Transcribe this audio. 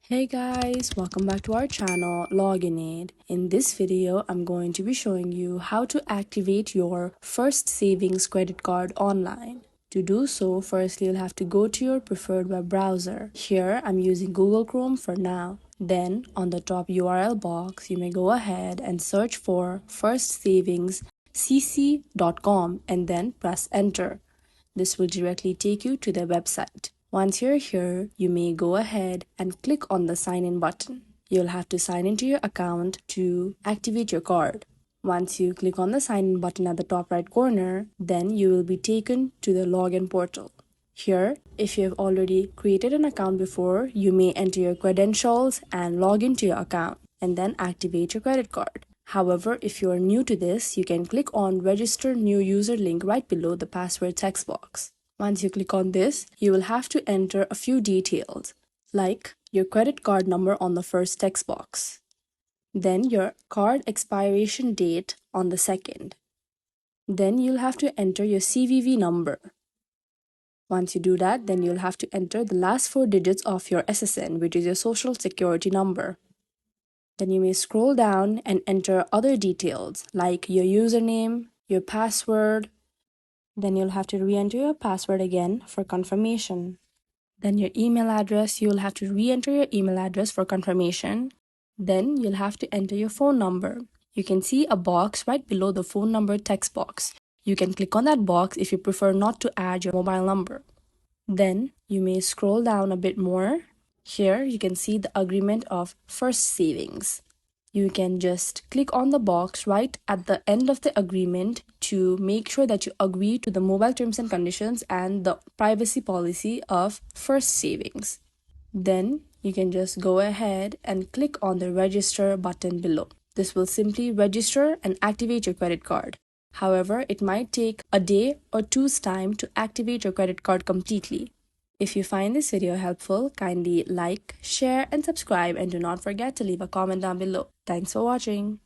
Hey guys, welcome back to our channel Login Aid. In this video, I'm going to be showing you how to activate your first savings credit card online. To do so, firstly you'll have to go to your preferred web browser. Here, I'm using Google Chrome for now. Then, on the top URL box, you may go ahead and search for firstsavingscc.com and then press enter. This will directly take you to the website. Once you're here, you may go ahead and click on the sign in button. You'll have to sign into your account to activate your card. Once you click on the sign in button at the top right corner, then you will be taken to the login portal. Here, if you have already created an account before, you may enter your credentials and log into your account and then activate your credit card. However, if you are new to this, you can click on register new user link right below the password text box. Once you click on this, you will have to enter a few details, like your credit card number on the first text box, then your card expiration date on the second. Then you'll have to enter your CVV number. Once you do that, then you'll have to enter the last 4 digits of your SSN, which is your social security number. Then you may scroll down and enter other details like your username, your password. Then you'll have to re-enter your password again for confirmation. Then your email address, you'll have to re-enter your email address for confirmation. Then you'll have to enter your phone number. You can see a box right below the phone number text box. You can click on that box if you prefer not to add your mobile number. Then you may scroll down a bit more. Here you can see the agreement of first savings. You can just click on the box right at the end of the agreement to make sure that you agree to the mobile terms and conditions and the privacy policy of first savings. Then you can just go ahead and click on the register button below. This will simply register and activate your credit card. However, it might take a day or two's time to activate your credit card completely. If you find this video helpful, kindly like, share and subscribe, and do not forget to leave a comment down below. Thanks for watching.